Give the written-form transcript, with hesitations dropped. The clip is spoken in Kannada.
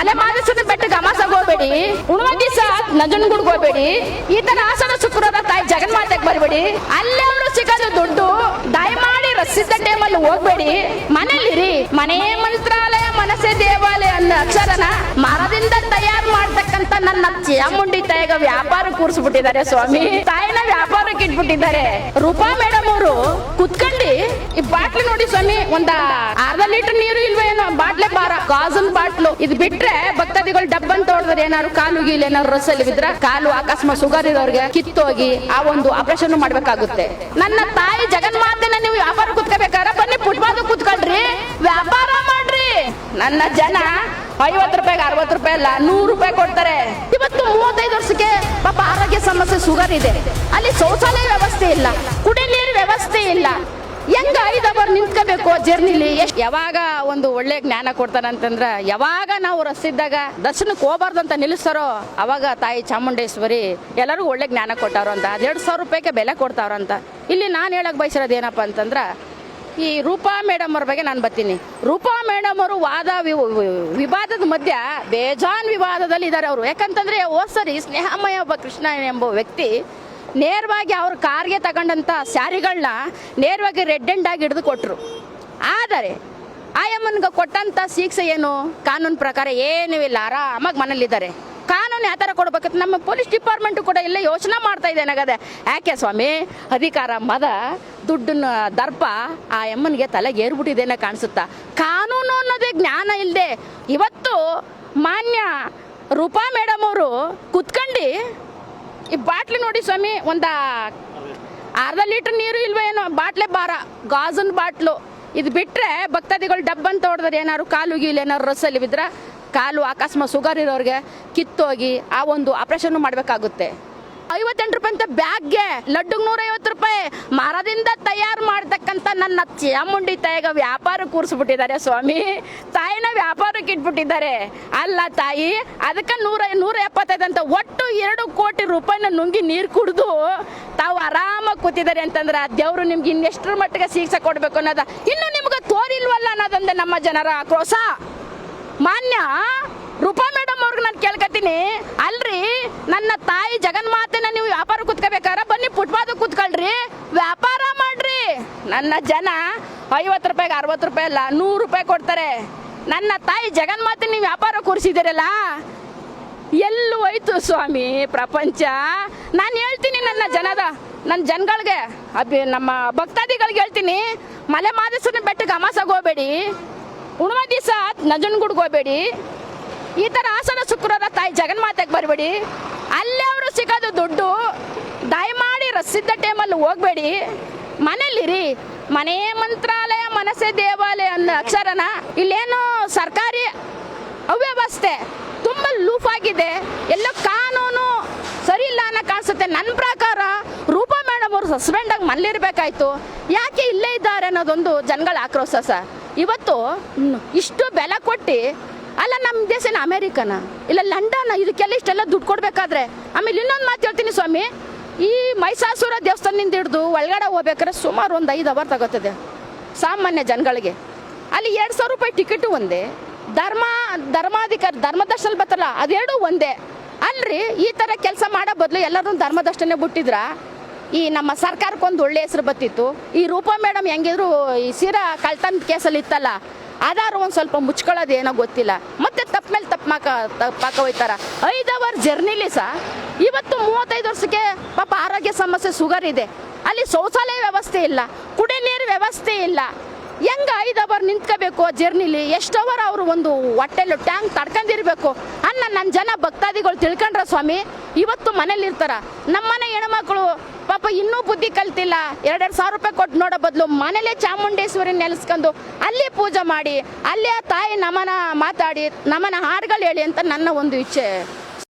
ಮಲೆ ಮಾದೇಶ್ವರನ ಬೆಟ್ಟಕ್ಕೆ ಅಮಾಸೆಗೆ ಹೋಗ್ಬೇಡಿ, ಉಣುವ ದಿವಸ ನಂಜನಗೂಡಿಗೆ ಹೋಗ್ಬೇಡಿ, ಈ ತರ ಆಷಾಢ ಶುಕ್ರವಾರ ತಾಯಿ ಜಗನ್ಮಾತೆಗೆ ಬರಬೇಡಿ. ಅಲ್ಲೇ ಅವರು ಸಿಗೋದು ದುಡ್ಡು ದಯಮಾಡಿ ರಸಿದ್ದ ಟೈಮಲ್ಲಿ ಹೋಗ್ಬೇಡಿ, ಮನೇಲಿರಿ. ಮನೆ ಮಂತ್ರಾಲಯ ಮನಸ್ಸೇ ದೇವಾಲಯ ಅನ್ನೋ ಅಕ್ಷರನ ಮರದಿಂದ ತಯಾರು ಮಾಡ್ತಕ್ಕಂತ ನನ್ನ ಚಾಮುಂಡಿ ತಾಯಿಗ ವ್ಯಾಪಾರ ಕೂರಿಸ್ಬಿಟ್ಟಿದ್ದಾರೆ ಸ್ವಾಮಿ. ತಾಯಿನ ವ್ಯಾಪಾರಕ್ಕೆ ಇಟ್ಬಿಟ್ಟಿದ್ದಾರೆ. ರೂಪಾ ಮೇಡಮ್ ಅವರು ಕುತ್ಕೊಂಡು ಈ ಬಾಟ್ಲಿ ನೋಡಿ ಸ್ವಾಮಿ, ಒಂದ ಅರ್ಧ ಲೀಟರ್ ನೀರು ಇಲ್ವೇನೋ, ಬಾಟ್ಲೆ ಬಾರ ಗಾಜನ್ ಬಾಟ್ಲು. ಇದು ಬಿಟ್ರೆ ಭಕ್ತಾದಿಗಳು ಡಬ್ಬನ್ ತೋಡಿದ್ರೆ ಏನಾದ್ರು ಕಾಲು ಗೀಲ್ ಏನಾದ್ರು ರಸಲ್ಲಿ ಬಿದ್ರ ಕಾಲು ಅಕಸ್ಮಾತ್ ಶುಗರ್ ಇರೋರ್ಗೆ ಕಿತ್ತೋಗಿ ಆ ಒಂದು ಆಪರೇಷನ್ ಮಾಡ್ಬೇಕಾಗುತ್ತೆ. ನನ್ನ ತಾಯಿ ಜಗನ್ಮಾತೆನ ನೀವು ವ್ಯಾಪಾರ ಕುತ್ಕೋಬೇಕಾರ ಬನ್ನಿ ಫುಟ್ಪಾತ್ ಕುತ್ಕೊಳ್ರಿ, ವ್ಯಾಪಾರ ಮಾಡ್ರಿ. ನನ್ನ ಜನ 50 ರೂಪಾಯಿಗೆ 60 ರೂಪಾಯಿ ಅಲ್ಲ 100 ರೂಪಾಯಿ ಕೊಡ್ತಾರೆ. ಇವತ್ತು 35 ವರ್ಷಕ್ಕೆ ಪಾಪ ಆರೋಗ್ಯ ಸಮಸ್ಯೆ ಶುಗರ್ ಇದೆ, ಅಲ್ಲಿ ಶೌಚಾಲಯ ವ್ಯವಸ್ಥೆ ಇಲ್ಲ, ಕುಡಿ ನೀರು ವ್ಯವಸ್ಥೆ ಇಲ್ಲ. ಹೆಂಗ 5 ಅವರ್ ನಿಂತ್ಕೋಬೇಕು ಜರ್ನಿಲಿ. ಯಾವಾಗ ಒಂದು ಒಳ್ಳೆ ಜ್ಞಾನ ಕೊಡ್ತಾರಂತಂದ್ರ, ಯಾವಾಗ ನಾವು ರಸ್ತಿದ್ದಾಗ ದರ್ಶನಕ್ಕೆ ಹೋಗ್ಬಾರ್ದು ಅಂತ ನಿಲ್ಲಿಸ್ತಾರೋ ಅವಾಗ ತಾಯಿ ಚಾಮುಂಡೇಶ್ವರಿ ಎಲ್ಲರಿಗೂ ಒಳ್ಳೆ ಜ್ಞಾನ ಕೊಟ್ಟಾರೋ ಅಂತ 1,200 ರೂಪಾಯಿಗೆ ಬೆಲೆ ಕೊಡ್ತಾವ್ರಂತ. ಇಲ್ಲಿ ನಾನು ಹೇಳಕ್ ಬಯಸಿರೋದು ಏನಪ್ಪಾ ಅಂತಂದ್ರ, ಈ ರೂಪಾ ಮೇಡಮ್ ಅವ್ರ ಬಗ್ಗೆ ನಾನು ಬರ್ತೀನಿ. ರೂಪಾ ಮೇಡಮ್ ಅವರು ವಾದ ವಿವಾದದ ಮಧ್ಯ ಬೇಜಾನ್ ವಿವಾದದಲ್ಲಿ ಇದ್ದಾರೆ ಅವರು. ಯಾಕಂತಂದ್ರೆ ಹೋದ್ಸರಿ ಸ್ನೇಹಮಯ ಒಬ್ಬ ಕೃಷ್ಣ ಎಂಬ ವ್ಯಕ್ತಿ ನೇರವಾಗಿ ಅವ್ರ ಕಾರ್ಗೆ ತಗೊಂಡಂತ ಸ್ಯಾರಿಗಳನ್ನ ನೇರವಾಗಿ ರೆಡ್ ಎಂಡ್ ಆಗಿ ಹಿಡಿದು ಕೊಟ್ರು. ಆದರೆ ಆಯಮ್ಮನ್ಗೆ ಕೊಟ್ಟಂತ ಶಿಕ್ಷೆ ಏನು? ಕಾನೂನು ಪ್ರಕಾರ ಏನೂ ಇಲ್ಲ, ಆರಾಮಾಗಿ ಮನೇಲಿದ್ದಾರೆ. ಕಾನೂನು ಯಾವ ಥರ ಕೊಡ್ಬೇಕಂತ ನಮ್ಮ ಪೊಲೀಸ್ ಡಿಪಾರ್ಟ್ಮೆಂಟ್ ಕೂಡ ಎಲ್ಲ ಯೋಚನೆ ಮಾಡ್ತಾ ಇದೆ ಏನಾಗದೆ. ಯಾಕೆ ಸ್ವಾಮಿ, ಅಧಿಕಾರ ಮದ ದುಡ್ಡನ್ನ ದರ್ಪ ಆ ಅಮ್ಮನಿಗೆ ತಲೆಗೆ ಏರ್ಬಿಟ್ಟಿದ್ದೇನೆ ಕಾಣಿಸುತ್ತಾ. ಕಾನೂನು ಅನ್ನೋದೇ ಜ್ಞಾನ ಇಲ್ಲದೆ ಇವತ್ತು ಮಾನ್ಯ ರೂಪಾ ಮೇಡಮ್ ಅವರು ಕುತ್ಕೊಂಡು ಈ ಬಾಟ್ಲಿ ನೋಡಿ ಸ್ವಾಮಿ, ಒಂದ ಅರ್ಧ ಲೀಟರ್ ನೀರು ಇಲ್ವೇನೋ, ಬಾಟ್ಲೆ ಬಾರ ಗಾಜನ್ ಬಾಟ್ಲು. ಇದು ಬಿಟ್ರೆ ಭಕ್ತಾದಿಗಳು ಡಬ್ಬನ್ ತೋಡಿದ್ರೆ ಏನಾದ್ರು ಕಾಲು ಗೀಲ್ ಏನಾದ್ರು ರಸಲ್ಲಿ ಬಿದ್ರ ಕಾಲು ಅಕಸ್ಮಾತ್ ಶುಗರ್ ಇರೋರ್ಗೆ ಕಿತ್ತೋಗಿ ಆ ಒಂದು ಆಪರೇಷನ್ ಮಾಡ್ಬೇಕಾಗುತ್ತೆ. 58 ರೂಪಾಯಿ ಅಂತ ಬ್ಯಾಗ್ಗೆ, ಲಡ್ಡುಗೆ 150 ರೂಪಾಯಿ. ಮರದಿಂದ ತಯಾರು ಮಾಡ್ತಕ್ಕಂಥ ನನ್ನ ಚಾಮುಂಡಿ ತಾಯಿಗ ವ್ಯಾಪಾರ ಕೂರಿಸ್ಬಿಟ್ಟಿದ್ದಾರೆ ಸ್ವಾಮಿ. ತಾಯಿನ ವ್ಯಾಪಾರಕ್ಕೆ ಇಟ್ಬಿಟ್ಟಿದ್ದಾರೆ. ಅಲ್ಲ ತಾಯಿ, ಅದಕ್ಕೆ 175 ಅಂತ ಒಟ್ಟು 2 ಕೋಟಿ ರೂಪಾಯಿನ ನುಂಗಿ ನೀರು ಕುಡಿದು ತಾವು ಆರಾಮಾಗಿ ಕೂತಿದ್ದಾರೆ ಅಂತಂದ್ರೆ ದೇವ್ರು ನಿಮ್ಗೆ ಇನ್ನೆಷ್ಟರ ಮಟ್ಟಿಗೆ ಶಿಕ್ಷೆ ಕೊಡ್ಬೇಕು ಅನ್ನೋದ ಇನ್ನು ನಿಮ್ಗೆ ತೋರಿಲ್ವಲ್ಲ ಅನ್ನೋದಂದೆ ನಮ್ಮ ಜನರ ಆಕ್ರೋಶ. ಮಾನ್ಯ ರೂಪಾ ಮೇಡಮ್ ಅವ್ರಿಗೆ ನಾನು ಕೇಳ್ಕತ್ತೀನಿ, ಅಲ್ರಿ ನನ್ನ ತಾಯಿ ಜಗನ್ಮಾತೆನ ನೀವು ವ್ಯಾಪಾರ ಕುತ್ಕೋಬೇಕಾರ ಬನ್ನಿ ಫುಟ್ಪಾತ್ ಕುತ್ಕೊಳ್ರಿ, ವ್ಯಾಪಾರ ಮಾಡ್ರಿ. ನನ್ನ ಜನ 50 ರೂಪಾಯಿಗೆ 60 ರೂಪಾಯಿ ಅಲ್ಲ 100 ರೂಪಾಯಿ ಕೊಡ್ತಾರೆ. ನನ್ನ ತಾಯಿ ಜಗನ್ಮಾತೆ ನೀವು ವ್ಯಾಪಾರ ಕೂರಿಸಿದಿರಲ್ಲ, ಎಲ್ಲೂ ಹೋಯ್ತು ಸ್ವಾಮಿ ಪ್ರಪಂಚ. ನಾನು ಹೇಳ್ತೀನಿ ನನ್ನ ಜನಗಳಿಗೆ ನಮ್ಮ ಭಕ್ತಾದಿಗಳಿಗೆ ಹೇಳ್ತೀನಿ, ಮಲೆ ಮಾದೇಶ್ವರನ ಬೆಟ್ಟಕ್ಕೆ ಅಮಾಸೆಗೆ ಹೋಗ್ಬೇಡಿ, ಉಣುವ ದಿವಸ ನಂಜನಗೂಡಿಗೆ ಹೋಗ್ಬೇಡಿ, ಈ ತರ ಆಷಾಢ ಶುಕ್ರವಾರ ತಾಯಿ ಜಗನ್ಮಾತೆಗೆ ಬರಬೇಡಿ. ಅಲ್ಲೇ ಅವರು ಸಿಗೋದು ದುಡ್ಡು ದಯಮಾಡಿ ರಸಿದ್ದ ಟೈಮಲ್ಲಿ ಹೋಗ್ಬೇಡಿ, ಮನೇಲಿರಿ. ಮನೆ ಮಂತ್ರಾಲಯ ಮನಸ್ಸೇ ದೇವಾಲಯ ಅನ್ನೋ ಅಕ್ಷರನ ಇಲ್ಲೇನು ಸರ್ಕಾರಿ ಅವ್ಯವಸ್ಥೆ ತುಂಬ ಲೂಫ್ ಆಗಿದೆ, ಎಲ್ಲ ಕಾನೂನು ಸರಿ ಇಲ್ಲ ಅನ್ನೋ ಕಾಣಿಸುತ್ತೆ. ನನ್ನ ಪ್ರಕಾರ ರೂಪಾ ಮೇಡಮ್ ಅವರು ಸಸ್ಪೆಂಡ್ ಆಗಿ ಮನೇಲಿರ್ಬೇಕಾಯ್ತು. ಯಾಕೆ ಇಲ್ಲೇ ಇದ್ದಾರೆ ಅನ್ನೋದೊಂದು ಜನಗಳ ಆಕ್ರೋಶ ಸರ್. ಇವತ್ತು ಇಷ್ಟು ಬೆಲೆ ಕೊಟ್ಟು, ಅಲ್ಲ ನಮ್ಮ ದೇಶನ ಅಮೇರಿಕನ ಇಲ್ಲ ಲಂಡನ್, ಇದಕ್ಕೆಲ್ಲ ಇಷ್ಟೆಲ್ಲ ದುಡ್ಡು ಕೊಡ್ಬೇಕಾದ್ರೆ. ಆಮೇಲೆ ಇನ್ನೊಂದು ಮಾತು ಹೇಳ್ತೀನಿ ಸ್ವಾಮಿ, ಈ ಮೈಸಾಸುರ ದೇವಸ್ಥಾನದಿಂದ ಹಿಡಿದು ಒಳಗಡೆ ಹೋಗ್ಬೇಕಾದ್ರೆ ಸುಮಾರು ಒಂದು 5 ಅವರ್ ತಗೋತದೆ ಸಾಮಾನ್ಯ ಜನಗಳಿಗೆ. ಅಲ್ಲಿ 200 ರೂಪಾಯಿ ಟಿಕೆಟು ಒಂದೇ, ಧರ್ಮದರ್ಶನ ಬರ್ತಲ್ಲ ಅದೆರಡು ಒಂದೇ. ಅಲ್ರಿ ಈ ಥರ ಕೆಲಸ ಮಾಡೋ ಬದಲು ಎಲ್ಲರೂ ಧರ್ಮದರ್ಶನ ಬಿಟ್ಟಿದ್ರ ಈ ನಮ್ಮ ಸರ್ಕಾರಕ್ಕೊಂದು ಒಳ್ಳೆ ಹೆಸರು ಬತ್ತಿತ್ತು. ಈ ರೂಪಾ ಮೇಡಮ್ ಹೆಂಗಿದ್ರು ಈ ಸೀರಾ ಕಳ್ತನ ಕೇಸಲ್ಲಿ ಇತ್ತಲ್ಲ, ಅದಾರು ಒಂದು ಸ್ವಲ್ಪ ಮುಚ್ಕೊಳ್ಳೋದು ಏನೋ ಗೊತ್ತಿಲ್ಲ. ಮತ್ತೆ ತಪ್ಪ ಮೇಲೆ ತಪ್ಪಾಕ ಹೋಯ್ತಾರ. 5 ಅವರ್ ಜರ್ನಿಲಿ ಇವತ್ತು 35 ವರ್ಷಕ್ಕೆ ಪಾಪ ಆರೋಗ್ಯ ಸಮಸ್ಯೆ ಶುಗರ್ ಇದೆ, ಅಲ್ಲಿ ಶೌಚಾಲಯ ವ್ಯವಸ್ಥೆ ಇಲ್ಲ, ಕುಡಿ ನೀರು ವ್ಯವಸ್ಥೆ ಇಲ್ಲ. ಹೆಂಗ 5 ಅವರ್ ನಿಂತ್ಕೋಬೇಕು ಜರ್ನಿಲಿ? ಎಷ್ಟು ಅವರ್ ಅವರು ಒಂದು ಹೊಟ್ಟೆಲು ಟ್ಯಾಂಕ್ ತಡ್ಕೊಂಡಿರ್ಬೇಕು ಅನ್ನ ನನ್ನ ಜನ ಭಕ್ತಾದಿಗಳು ತಿಳ್ಕೊಂಡ್ರ ಸ್ವಾಮಿ. ಇವತ್ತು ಮನೇಲಿ ಇರ್ತಾರ. ನಮ್ಮನೆ ಹೆಣ್ಮಕ್ಳು ಪಾಪ ಇನ್ನೂ ಬುದ್ಧಿ ಕಲ್ತಿಲ್ಲ, 2,000 ರೂಪಾಯಿ ಕೊಟ್ಟು ನೋಡೋ ಬದಲು ಮನೇಲೆ ಚಾಮುಂಡೇಶ್ವರಿ ನೆಲೆಸ್ಕೊಂಡು ಅಲ್ಲಿ ಪೂಜೆ ಮಾಡಿ, ಅಲ್ಲೇ ತಾಯಿ ನಮನ ಮಾತಾಡಿ ನಮನ ಹಾಡುಗಳು ಹೇಳಿ ಅಂತ ನನ್ನ ಒಂದು ಇಚ್ಛೆ.